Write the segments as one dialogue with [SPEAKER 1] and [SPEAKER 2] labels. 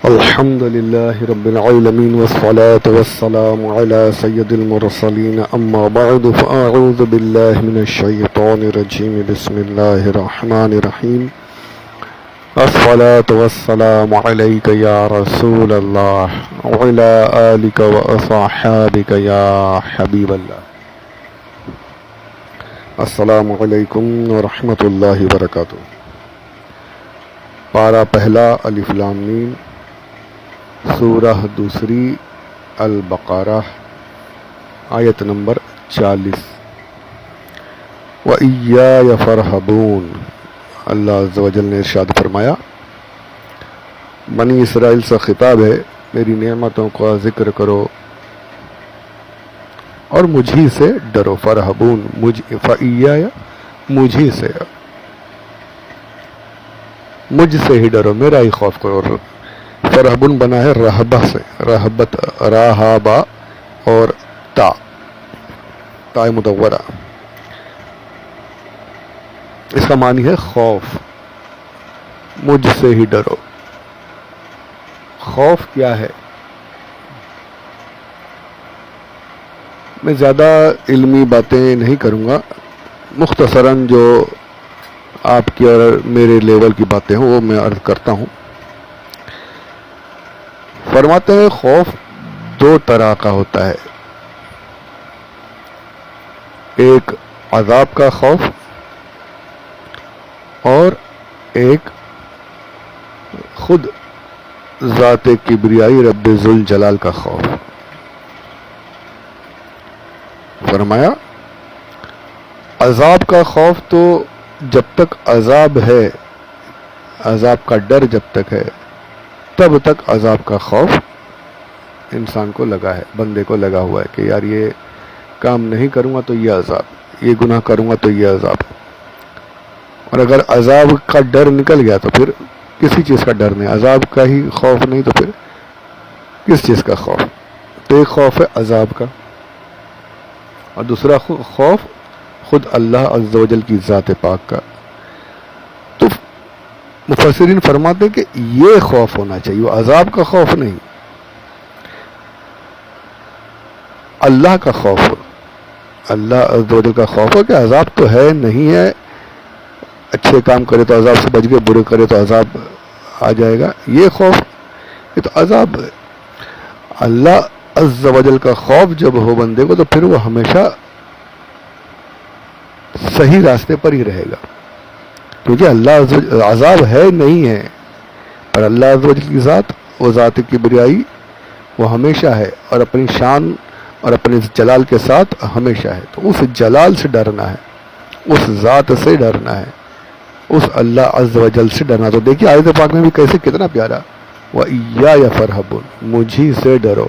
[SPEAKER 1] الحمد لله رب العالمين والصلاة والسلام على سيد المرسلين أما بعد فأعوذ بالله من الشيطان الرجيم بسم الله الرحمن الرحيم الصلاة والسلام عليك يا رسول الله وعلى آلك وأصحابك يا حبيب الله السلام علیکم ورحمۃ اللہ وبرکاتہ۔ پارہ پہلا الف لام میم، سورہ دوسری البقرہ، آیت نمبر 40۔ وَإِيَّايَ فَارْهَبُونَ، اللہ عز و جل نے ارشاد فرمایا، بنی اسرائیل سے خطاب ہے، میری نعمتوں کا ذکر کرو اور مجھی سے ڈرو۔ فرحبون، فَإِيَّايَ، مجھی سے، مجھ سے ہی ڈرو، میرا ہی خوف کرو۔ فرحبون بنا ہے رہبہ سے، رہبت، راہبہ اور تا مدورہ، اس کا معنی ہے خوف، مجھ سے ہی ڈرو۔ خوف کیا ہے؟ میں زیادہ علمی باتیں نہیں کروں گا، مختصراً جو آپ کی اور میرے لیول کی باتیں ہیں وہ میں عرض کرتا ہوں۔ فرماتے ہیں خوف دو طرح کا ہوتا ہے، ایک عذاب کا خوف اور ایک خود ذات کبریائی رب ذوالجلال کا خوف۔ فرمایا عذاب کا خوف تو جب تک عذاب ہے، عذاب کا ڈر جب تک ہے، تب تک عذاب کا خوف انسان کو لگا ہے، بندے کو لگا ہوا ہے کہ یار یہ کام نہیں کروں گا تو یہ عذاب، یہ گناہ کروں گا تو یہ عذاب۔ اور اگر عذاب کا ڈر نکل گیا تو پھر کسی چیز کا ڈر نہیں، عذاب کا ہی خوف نہیں تو پھر کس چیز کا خوف؟ تو ایک خوف ہے عذاب کا، اور دوسرا خوف خود اللہ عز و جل کی ذات پاک کا۔ تو مفسرین فرماتے ہیں کہ یہ خوف ہونا چاہیے، وہ عذاب کا خوف نہیں، اللہ کا خوف، اللہ عز و جل کا خوف ہو کہ عذاب تو ہے نہیں ہے، اچھے کام کرے تو عذاب سے بچ گئے، برے کرے تو عذاب آ جائے گا، یہ خوف، یہ تو عذاب ہے۔ اللہ عز و جل کا خوف جب ہو بندے کو تو پھر وہ ہمیشہ صحیح راستے پر ہی رہے گا، کیونکہ اللہ عذاب ہے نہیں ہے، پر اللہ عز و جل کی ذات، وہ ذات کبریائی وہ ہمیشہ ہے اور اپنی شان اور اپنے جلال کے ساتھ ہمیشہ ہے، تو اس جلال سے ڈرنا ہے، اس ذات سے ڈرنا ہے، اس اللہ عز و جل سے ڈرنا۔ تو دیکھیے آیت پاک میں بھی کیسے کتنا پیارا، وَإِيَّايَ فَارْهَبُونَ، مجھی سے ڈرو،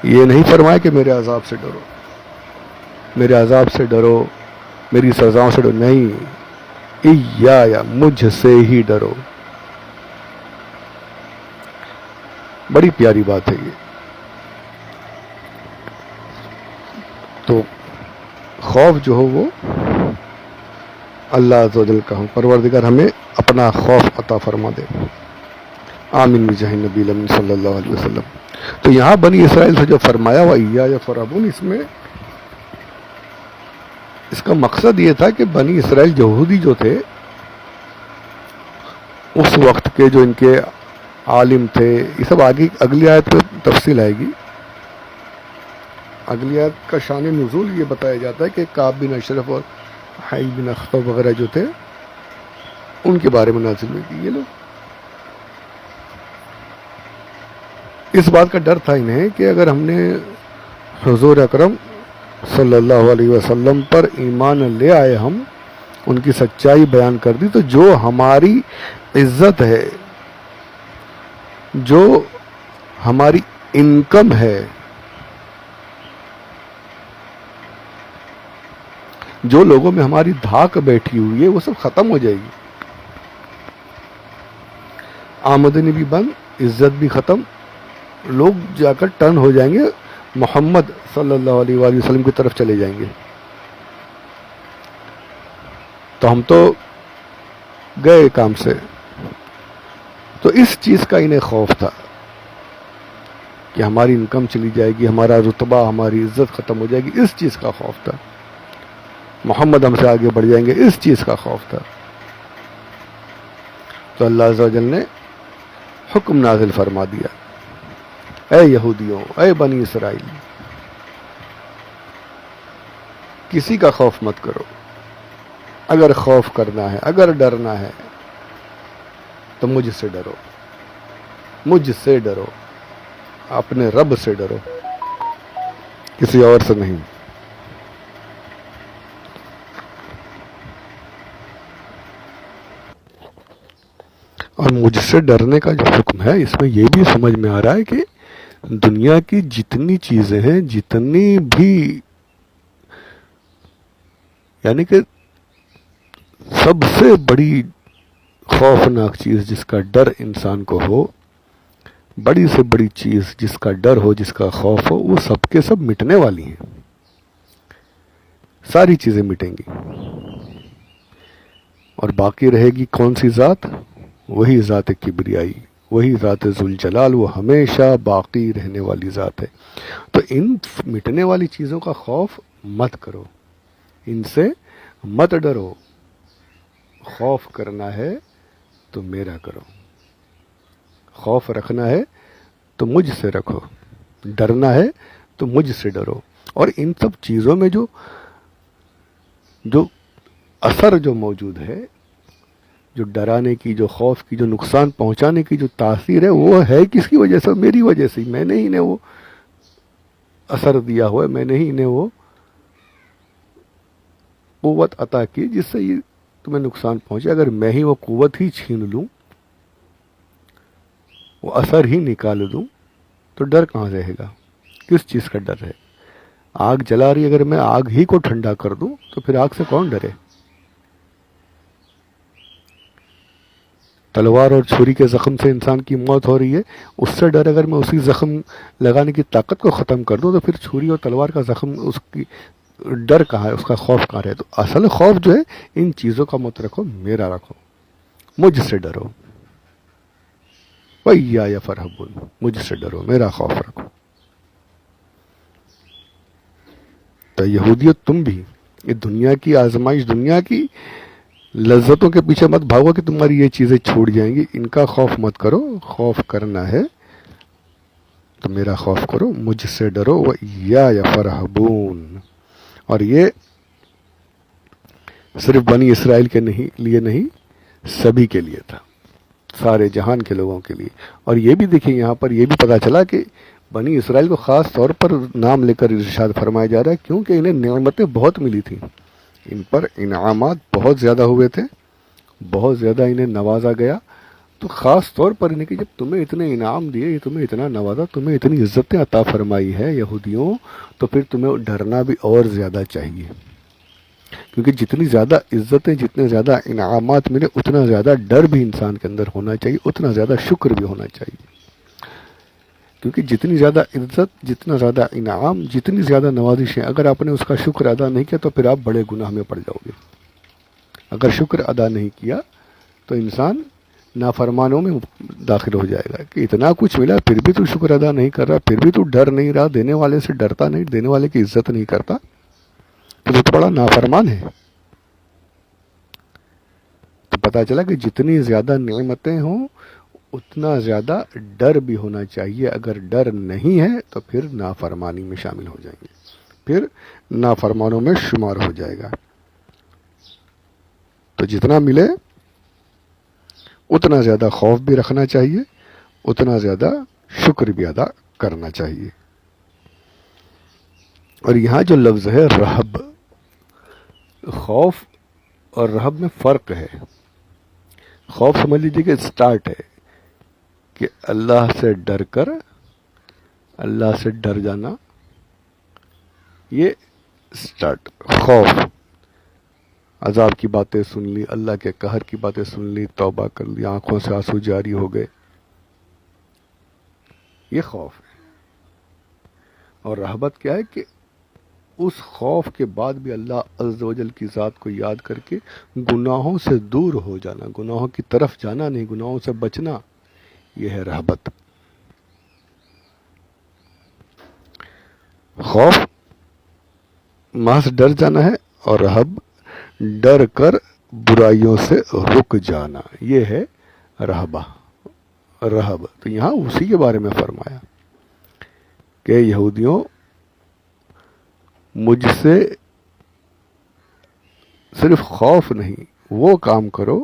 [SPEAKER 1] یہ نہیں فرمایا کہ میرے عذاب سے ڈرو، میرے عذاب سے ڈرو، میری سزاؤں سے ڈرو، نہیں، ایّایا، مجھ سے ہی ڈرو۔ بڑی پیاری بات ہے یہ۔ تو خوف جو ہو وہ اللہ عز و جل کا ہو، پروردگار ہمیں اپنا خوف عطا فرما دے، آمین بجاہ نبی الامین صلی اللہ علیہ وسلم۔ تو یہاں بنی اسرائیل سے جو فرمایا وَإِيَّايَ فَارْهَبُونَ، اس کا مقصد یہ تھا کہ بنی اسرائیل یہودی جو تھے اس وقت کے، جو ان کے عالم تھے، یہ سب آگے اگلی آیت پہ تفصیل آئے گی، اگلی آیت کا شان نزول یہ بتایا جاتا ہے کہ کعب بن اشرف اور حی بن اخطب وغیرہ جو تھے ان کے بارے میں نازل ہوئی تھی۔ یہ لوگ اس بات کا ڈر تھا انہیں کہ اگر ہم نے حضور اکرم صلی اللہ علیہ وسلم پر ایمان لے آئے، ہم ان کی سچائی بیان کر دی، تو جو ہماری عزت ہے، جو ہماری انکم ہے، جو لوگوں میں ہماری دھاک بیٹھی ہوئی ہے، وہ سب ختم ہو جائے گی، آمدنی بھی بند، عزت بھی ختم، لوگ جا کر ٹرن ہو جائیں گے، محمد صلی اللہ علیہ وآلہ وسلم کی طرف چلے جائیں گے۔ تو ہم تو گئے کام سے، تو اس چیز کا انہیں خوف تھا کہ ہماری انکم چلی جائے گی، ہمارا رتبہ، ہماری عزت ختم ہو جائے گی، اس چیز کا خوف تھا. محمد ہم سے آگے بڑھ جائیں گے، اس چیز کا خوف تھا. تو اللہ عز و جل نے حکم نازل فرما دیا، اے یہودیوں، اے بنی اسرائیل، کسی کا خوف مت کرو. اگر خوف کرنا ہے، اگر ڈرنا ہے تو مجھ سے ڈرو، مجھ سے ڈرو، اپنے رب سے ڈرو، کسی اور سے نہیں. اور مجھ سے ڈرنے کا جو حکم ہے، اس میں یہ بھی سمجھ میں آ رہا ہے کہ دنیا کی جتنی چیزیں ہیں، جتنی بھی، یعنی کہ سب سے بڑی خوفناک چیز جس کا ڈر انسان کو ہو، بڑی سے بڑی چیز جس کا ڈر ہو، جس کا خوف ہو، وہ سب کے سب مٹنے والی ہیں. ساری چیزیں مٹیں گی اور باقی رہے گی کون سی ذات؟ وہی ذات کبریائی، وہی ذات ذوالجلال، وہ ہمیشہ باقی رہنے والی ذات ہے. تو ان مٹنے والی چیزوں کا خوف مت کرو، ان سے مت ڈرو. خوف کرنا ہے تو میرا کرو، خوف رکھنا ہے تو مجھ سے رکھو، ڈرنا ہے تو مجھ سے ڈرو. اور ان سب چیزوں میں جو اثر جو موجود ہے، جو ڈرانے کی، جو خوف کی، جو نقصان پہنچانے کی جو تاثیر ہے، وہ ہے کس کی وجہ سے؟ میری وجہ سے. میں نے ہی انہیں وہ اثر دیا ہوا ہے، میں نے ہی انہیں وہ قوت عطا کی جس سے یہ تمہیں نقصان پہنچے. اگر میں ہی وہ قوت ہی چھین لوں، وہ اثر ہی نکال دوں، تو ڈر کہاں رہے گا؟ کس چیز کا ڈر ہے؟ آگ جلا رہی، اگر میں آگ ہی کو ٹھنڈا کر دوں تو پھر آگ سے کون ڈرے؟ تلوار اور چھری کے زخم سے انسان کی موت ہو رہی ہے، اس سے ڈر اگر میں اسی زخم لگانے کی طاقت کو ختم کر دوں تو پھر چھری اور تلوار کا زخم، اس کی ڈر کہاں ہے؟ اس کا خوف کہاں ہے؟ تو اصل خوف جو ہے ان چیزوں کا مت رکھو، میرا رکھو، مجھ سے ڈرو. وَإِيَّایَ فَارْهَبُونِ، مجھ سے ڈرو، میرا خوف رکھو. تو یہودیت تم بھی یہ دنیا کی آزمائش، دنیا کی لذتوں کے پیچھے مت بھاگو کہ تمہاری یہ چیزیں چھوٹ جائیں گی. ان کا خوف مت کرو. خوف کرنا ہے تو میرا خوف کرو، مجھ سے ڈرو. وَإِيَّایَ فَارْهَبُونِ. اور یہ صرف بنی اسرائیل کے لیے نہیں، سبھی کے لیے تھا، سارے جہان کے لوگوں کے لیے. اور یہ بھی دیکھیں یہاں پر یہ بھی پتا چلا کہ بنی اسرائیل کو خاص طور پر نام لے کر ارشاد فرمایا جا رہا ہے، کیونکہ انہیں نعمتیں بہت ملی تھیں، ان پر انعامات بہت زیادہ ہوئے تھے، بہت زیادہ انہیں نوازا گیا. تو خاص طور پر انہیں کہ جب تمہیں اتنے انعام دیے، تمہیں اتنا نوازا، تمہیں اتنی عزتیں عطا فرمائی ہے یہودیوں، تو پھر تمہیں ڈرنا بھی اور زیادہ چاہیے. کیونکہ جتنی زیادہ عزتیں، جتنے زیادہ انعامات ملے، اتنا زیادہ ڈر بھی انسان کے اندر ہونا چاہیے، اتنا زیادہ شکر بھی ہونا چاہیے. کیونکہ جتنی زیادہ عزت، جتنا زیادہ انعام، جتنی زیادہ نوازشیں، اگر آپ نے اس کا شکر ادا نہیں کیا تو پھر آپ بڑے گناہ میں پڑ جاؤ گے. اگر شکر ادا نہیں کیا تو انسان نافرمانوں میں داخل ہو جائے گا کہ اتنا کچھ ملا پھر بھی تو شکر ادا نہیں کر رہا، پھر بھی تو ڈر نہیں رہا، دینے والے سے ڈرتا نہیں، دینے والے کی عزت نہیں کرتا، تو بڑا نافرمان ہے. تو پتا چلا کہ جتنی زیادہ نعمتیں ہوں اتنا زیادہ ڈر بھی ہونا چاہیے. اگر ڈر نہیں ہے تو پھر نافرمانی میں شامل ہو جائیں گے، پھر نافرمانوں میں شمار ہو جائے گا. تو جتنا ملے اتنا زیادہ خوف بھی رکھنا چاہیے، اتنا زیادہ شکر بھی ادا کرنا چاہیے. اور یہاں جو لفظ ہے رہب، خوف اور رہب میں فرق ہے. خوف سمجھ لیجیے کہ اسٹارٹ ہے کہ اللہ سے ڈر کر، اللہ سے ڈر جانا، یہ اسٹارٹ. خوف عذاب کی باتیں سن لی، اللہ کے قہر کی باتیں سن لی، توبہ کر لی، آنکھوں سے آنسو جاری ہو گئے، یہ خوف ہے. اور رہبت کیا ہے کہ اس خوف کے بعد بھی اللہ عز و جل کی ذات کو یاد کر کے گناہوں سے دور ہو جانا، گناہوں کی طرف جانا نہیں، گناہوں سے بچنا. یہ ہے رہبت. خوف محض ڈر جانا ہے، اور رہب ڈر کر برائیوں سے رک جانا، یہ ہے رہبہ، رہب. تو یہاں اسی کے بارے میں فرمایا کہ یہودیوں مجھ سے صرف خوف نہیں، وہ کام کرو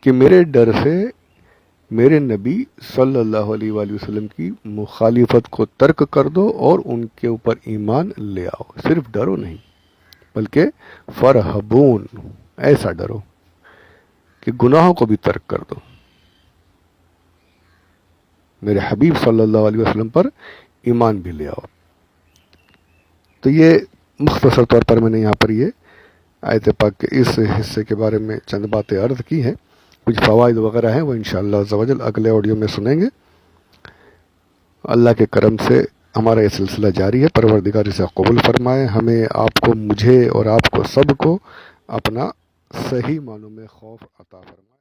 [SPEAKER 1] کہ میرے ڈر سے میرے نبی صلی اللہ علیہ وآلہ وسلم کی مخالفت کو ترک کر دو اور ان کے اوپر ایمان لے آؤ. صرف ڈرو نہیں بلکہ فرحبون، ایسا ڈرو کہ گناہوں کو بھی ترک کر دو، میرے حبیب صلی اللہ علیہ وسلم پر ایمان بھی لے آؤ. تو یہ مختصر طور پر میں نے یہاں پر یہ آیت پاک کے اس حصے کے بارے میں چند باتیں عرض کی ہیں. کچھ فوائد وغیرہ ہیں وہ انشاءاللہ عز و جل اگلے آڈیو میں سنیں گے. اللہ کے کرم سے ہمارا یہ سلسلہ جاری ہے. پروردگار اسے قبول فرمائے. ہمیں، آپ کو، مجھے اور آپ کو سب کو اپنا صحیح معنوں میں خوف عطا فرمائے.